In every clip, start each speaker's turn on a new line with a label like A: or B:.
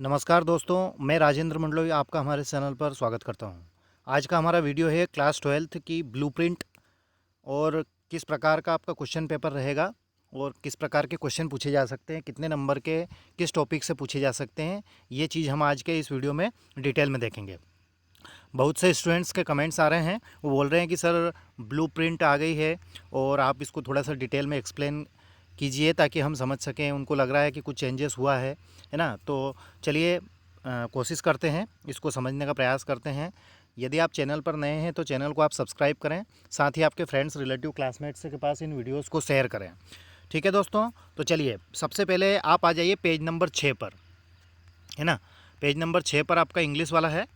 A: नमस्कार दोस्तों, मैं राजेंद्र मंडलोई आपका हमारे चैनल पर स्वागत करता हूं। आज का हमारा वीडियो है क्लास 12th की ब्लूप्रिंट और किस प्रकार का आपका क्वेश्चन पेपर रहेगा और किस प्रकार के क्वेश्चन पूछे जा सकते हैं, कितने नंबर के किस टॉपिक से पूछे जा सकते हैं, ये चीज़ हम आज के इस वीडियो में डिटेल में देखेंगे। बहुत से स्टूडेंट्स के कमेंट्स आ रहे हैं, वो बोल रहे हैं कि सर ब्लूप्रिंट आ गई है और आप इसको थोड़ा सा डिटेल में एक्सप्लेन कीजिए ताकि हम समझ सकें। उनको लग रहा है कि कुछ चेंजेस हुआ है ना। तो चलिए कोशिश करते हैं, इसको समझने का प्रयास करते हैं। यदि आप चैनल पर नए हैं तो चैनल को आप सब्सक्राइब करें, साथ ही आपके फ्रेंड्स, रिलेटिव, क्लासमेट्स के पास इन वीडियोस को शेयर करें। ठीक है दोस्तों, तो चलिए सबसे पहले आप आ जाइए पेज नंबर 6 पर, है ना। पेज नंबर 6 पर आपका इंग्लिश वाला है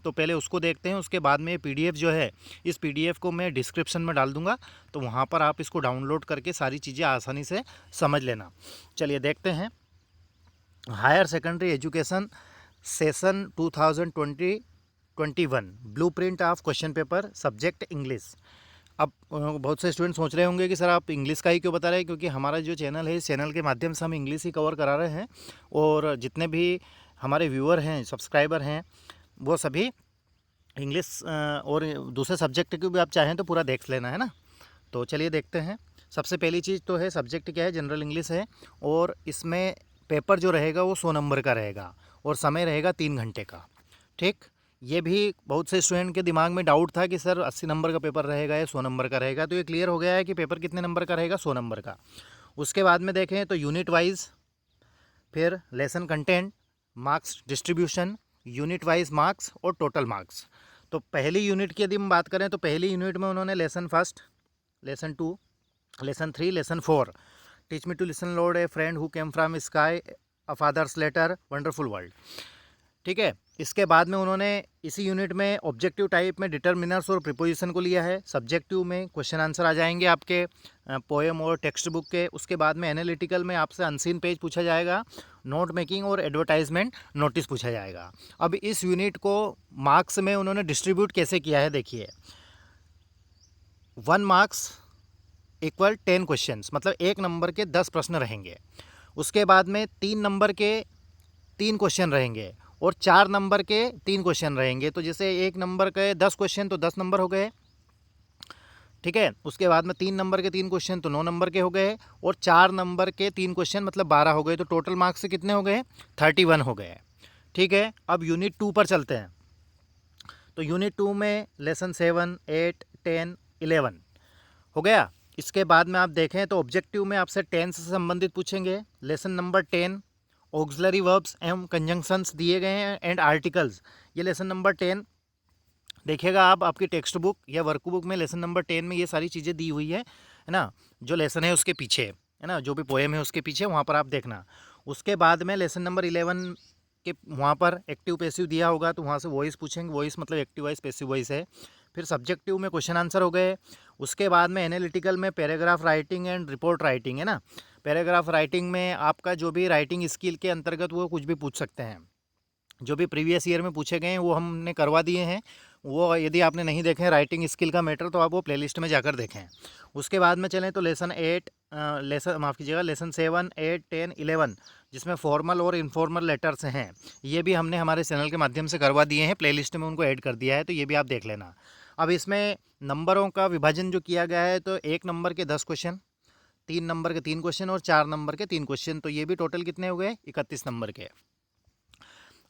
A: तो पहले उसको देखते हैं। उसके बाद में पीडीएफ जो है, इस पीडीएफ को मैं डिस्क्रिप्शन में डाल दूंगा, तो वहाँ पर आप इसको डाउनलोड करके सारी चीज़ें आसानी से समझ लेना। चलिए देखते हैं। Higher secondary education session 2020-21 blueprint of question paper subject English. अब बहुत से स्टूडेंट सोच रहे होंगे कि सर आप इंग्लिश का ही क्यों बता रहे हैं, क्योंकि हमारा जो चैनल है, इस चैनल के माध्यम से हम इंग्लिश ही कवर करा रहे हैं और जितने भी हमारे व्यूअर हैं, सब्सक्राइबर हैं, वो सभी इंग्लिश और दूसरे सब्जेक्ट की भी आप चाहें तो पूरा देख लेना, है ना। तो चलिए देखते हैं। सबसे पहली चीज़ तो है, सब्जेक्ट क्या है, जनरल इंग्लिश है और इसमें पेपर जो रहेगा वो 100 नंबर का रहेगा और समय रहेगा 3 घंटे का। ठीक, ये भी बहुत से स्टूडेंट के दिमाग में डाउट था कि सर 80 नंबर का पेपर रहेगा या 100 नंबर का रहेगा। तो ये क्लियर हो गया है कि पेपर कितने नंबर का रहेगा, 100 नंबर का। उसके बाद में देखें तो यूनिट वाइज, फिर lesson content, marks distribution, unit wise marks और टोटल मार्क्स। तो पहली यूनिट की यदि हम बात करें तो पहली यूनिट में उन्होंने lesson first, lesson 2, lesson 3, lesson 4, teach me to listen lord a friend who came from sky, a father's letter, wonderful world. ठीक है। इसके बाद में उन्होंने इसी यूनिट में ऑब्जेक्टिव टाइप में डिटर्मिनर्स और प्रीपोजिशन को लिया है। सब्जेक्टिव में क्वेश्चन आंसर आ जाएंगे आपके पोएम और टेक्स्ट बुक के। उसके बाद में एनालिटिकल में आपसे अनसीन पेज पूछा जाएगा, नोट मेकिंग और एडवर्टाइजमेंट नोटिस पूछा जाएगा। अब इस यूनिट को मार्क्स में उन्होंने डिस्ट्रीब्यूट कैसे किया है, देखिए। 1 मार्क्स इक्वल 10 क्वेश्चंस, मतलब 1 नंबर के 10 प्रश्न रहेंगे। उसके बाद में 3 नंबर के 3 क्वेश्चन रहेंगे और 4 नंबर के 3 क्वेश्चन रहेंगे। तो जैसे 1 नंबर के 10 क्वेश्चन तो 10 नंबर हो गए। ठीक है। उसके बाद में 3 नंबर के 3 क्वेश्चन तो 9 नंबर के हो गए और 4 नंबर के 3 क्वेश्चन मतलब 12 हो गए। तो टोटल मार्क्स से कितने हो गए, 31 हो गए। ठीक है। अब यूनिट 2 पर चलते हैं। तो यूनिट 2 में लेसन 7, 8, 10, 11 हो गया। इसके बाद में आप देखें तो ऑब्जेक्टिव में आपसे टेंस से संबंधित पूछेंगे। लेसन नंबर 10, ऑक्सिलरी वर्ब्स एवं कंजंक्शंस दिए गए हैं एंड आर्टिकल्स। ये लेसन नंबर 10 देखिएगा आप, आपकी टेक्स्ट बुक या वर्क बुक में लेसन नंबर 10 में ये सारी चीज़ें दी हुई है ना। जो लेसन है उसके पीछे, है ना, जो भी पोएम है उसके पीछे, वहाँ पर आप देखना। उसके बाद में लेसन नंबर 11 के वहाँ पर एक्टिव पैसिव दिया होगा, तो वहाँ से वॉइस पूछेंगे। वॉइस मतलब एक्टिव वॉइस, पैसिव वॉइस है। फिर सब्जेक्टिव में क्वेश्चन आंसर हो गए। उसके बाद में एनालिटिकल में paragraph writing and report writing, है ना। पैराग्राफ राइटिंग में आपका जो भी राइटिंग स्किल के अंतर्गत वो कुछ भी पूछ सकते हैं। जो भी प्रीवियस ईयर में पूछे गए हैं वो हमने करवा दिए हैं। वो यदि आपने नहीं देखे हैं राइटिंग स्किल का मैटर, तो आप वो प्लेलिस्ट में जाकर देखें। उसके बाद में चलें तो लेसन 8, माफ़ कीजिएगा, लेसन 7, 8, 10, 11 जिसमें फॉर्मल और इनफॉर्मल लेटर्स हैं, ये भी हमने हमारे चैनल के माध्यम से करवा दिए हैं। प्लेलिस्ट में उनको ऐड कर दिया है, तो ये भी आप देख लेना। अब इसमें नंबरों का विभाजन जो किया गया है, तो 1 नंबर के 10 क्वेश्चन, 3 नंबर के 3 क्वेश्चन और 4 नंबर के 3 क्वेश्चन, तो ये भी टोटल कितने हो गए, 31 नंबर के।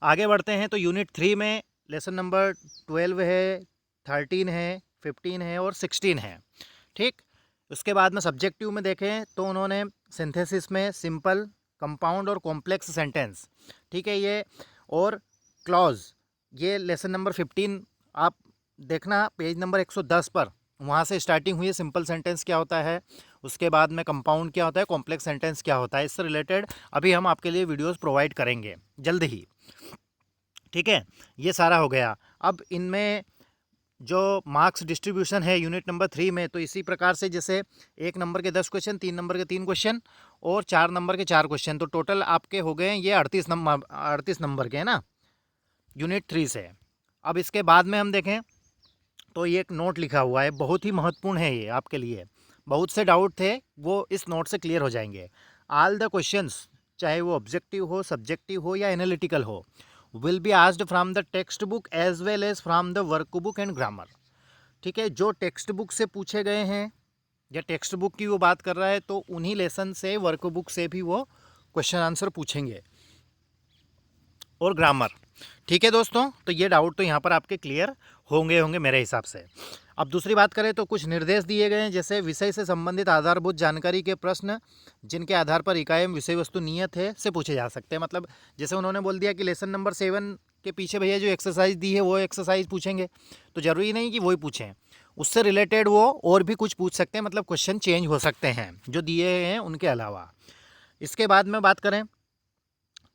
A: आगे बढ़ते हैं तो यूनिट 3 में लेसन नंबर 12 है, 13 है, 15 है और 16 है। ठीक। उसके बाद में सब्जेक्टिव में देखें तो उन्होंने सिंथेसिस में सिंपल, कंपाउंड और कॉम्प्लेक्स सेंटेंस, ठीक है, ये और क्लॉज, ये लेसन नंबर 15 आप देखना पेज नंबर 110 पर, वहाँ से स्टार्टिंग हुई है। सिंपल सेंटेंस क्या होता है, उसके बाद में कंपाउंड क्या होता है, कॉम्प्लेक्स सेंटेंस क्या होता है, इससे रिलेटेड अभी हम आपके लिए वीडियोस प्रोवाइड करेंगे जल्द ही। ठीक है, ये सारा हो गया। अब इनमें जो मार्क्स डिस्ट्रीब्यूशन है यूनिट नंबर 3 में, तो इसी प्रकार से जैसे 1 नंबर के 10 क्वेश्चन, 3 नंबर के 3 क्वेश्चन और 4 नंबर के 4 क्वेश्चन, तो टोटल आपके हो गए ये 38 नंबर के, है ना, यूनिट 3 से। अब इसके बाद में हम देखें तो ये एक नोट लिखा हुआ है, बहुत ही महत्वपूर्ण है ये आपके लिए। बहुत से डाउट थे, वो इस नोट से क्लियर हो जाएंगे। ऑल द क्वेश्चंस चाहे वो ऑब्जेक्टिव हो, सब्जेक्टिव हो या एनालिटिकल हो, will be asked from the textbook as well as from the workbook and grammar. ठीक है, जो टेक्स्ट बुक से पूछे गए हैं या टेक्स्ट बुक की वो बात कर रहा है तो उन्हीं लेसन से, वर्क बुक से भी वो क्वेश्चन आंसर पूछेंगे, और ग्रामर। ठीक है दोस्तों, तो ये डाउट तो यहाँ पर आपके क्लियर होंगे मेरे हिसाब से। अब दूसरी बात करें तो कुछ निर्देश दिए गए हैं, जैसे विषय से संबंधित आधारभूत जानकारी के प्रश्न जिनके आधार पर इकाई में विषय वस्तु नियत है से पूछे जा सकते हैं। मतलब जैसे उन्होंने बोल दिया कि लेसन नंबर 7 के पीछे भैया जो एक्सरसाइज दी है वो एक्सरसाइज पूछेंगे, तो ज़रूरी नहीं कि वही पूछें, उससे रिलेटेड वो और भी कुछ पूछ सकते हैं, मतलब क्वेश्चन चेंज हो सकते हैं जो दिए हैं उनके अलावा। इसके बाद में बात करें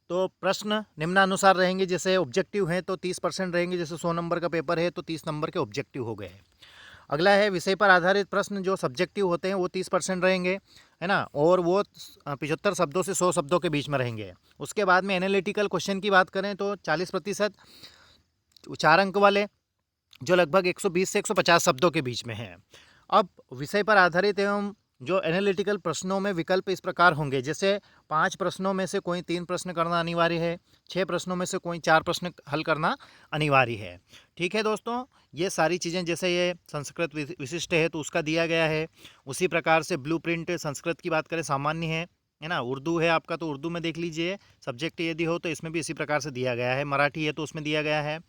A: तो प्रश्न निम्नानुसार रहेंगे, जैसे ऑब्जेक्टिव हैं तो 30% रहेंगे, जैसे 100 नंबर का पेपर है तो 30 नंबर के ऑब्जेक्टिव हो गए। अगला है विषय पर आधारित प्रश्न, जो सब्जेक्टिव होते हैं वो 30% रहेंगे, है ना, और वो 75 शब्दों से 100 शब्दों के बीच में रहेंगे। उसके बाद में एनालिटिकल क्वेश्चन की बात करें तो 40%, 4 अंक वाले, जो लगभग 120 से 150 शब्दों के बीच में हैं। अब विषय पर आधारित एवं जो एनालिटिकल प्रश्नों में विकल्प इस प्रकार होंगे, जैसे 5 प्रश्नों में से कोई 3 प्रश्न करना अनिवार्य है, 6 प्रश्नों में से कोई 4 प्रश्न हल करना अनिवार्य है। ठीक है दोस्तों, ये सारी चीज़ें, जैसे ये संस्कृत विशिष्ट है तो उसका दिया गया है, उसी प्रकार से ब्लूप्रिंट संस्कृत की बात करें सामान्य है ना, उर्दू है आपका तो उर्दू में देख लीजिए, सब्जेक्ट यदि हो तो इसमें भी इसी प्रकार से दिया गया है, मराठी है तो उसमें दिया गया है।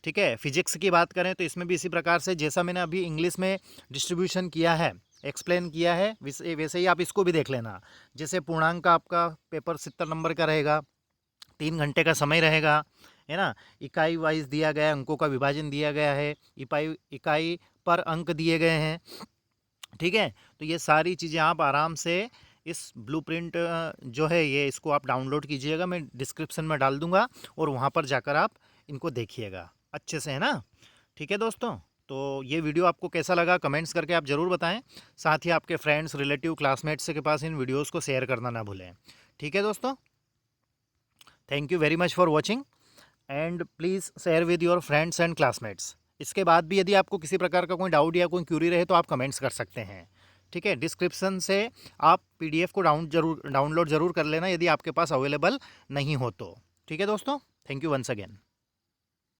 A: ठीक है, फिजिक्स की बात करें तो इसमें भी इसी प्रकार से, जैसा मैंने अभी इंग्लिश में डिस्ट्रीब्यूशन किया है, एक्सप्लेन किया है, वैसे ही आप इसको भी देख लेना। जैसे पूर्णांक का आपका पेपर 70 नंबर का रहेगा, 3 घंटे का समय रहेगा, है ना, इकाई वाइज दिया गया है, अंकों का विभाजन दिया गया है, इकाई पर अंक दिए गए हैं। ठीक है, तो ये सारी चीज़ें आप आराम से इस ब्लूप्रिंट जो है ये, इसको आप डाउनलोड कीजिएगा, मैं डिस्क्रिप्शन में डाल दूंगा, और वहाँ पर जाकर आप इनको देखिएगा अच्छे से, है ना। ठीक है दोस्तों, तो ये वीडियो आपको कैसा लगा कमेंट्स करके आप ज़रूर बताएं, साथ ही आपके फ्रेंड्स, रिलेटिव, क्लासमेट्स के पास इन वीडियोस को शेयर करना ना भूलें। ठीक है दोस्तों, thank you very much for watching, and please share with your friends and classmates. इसके बाद भी यदि आपको किसी प्रकार का कोई डाउट या कोई क्यूरी रहे तो आप कमेंट्स कर सकते हैं। ठीक है, डिस्क्रिप्शन से आप PDF को डाउनलोड ज़रूर कर लेना यदि आपके पास अवेलेबल नहीं हो तो। ठीक है दोस्तों, थैंक यू वंस अगेन।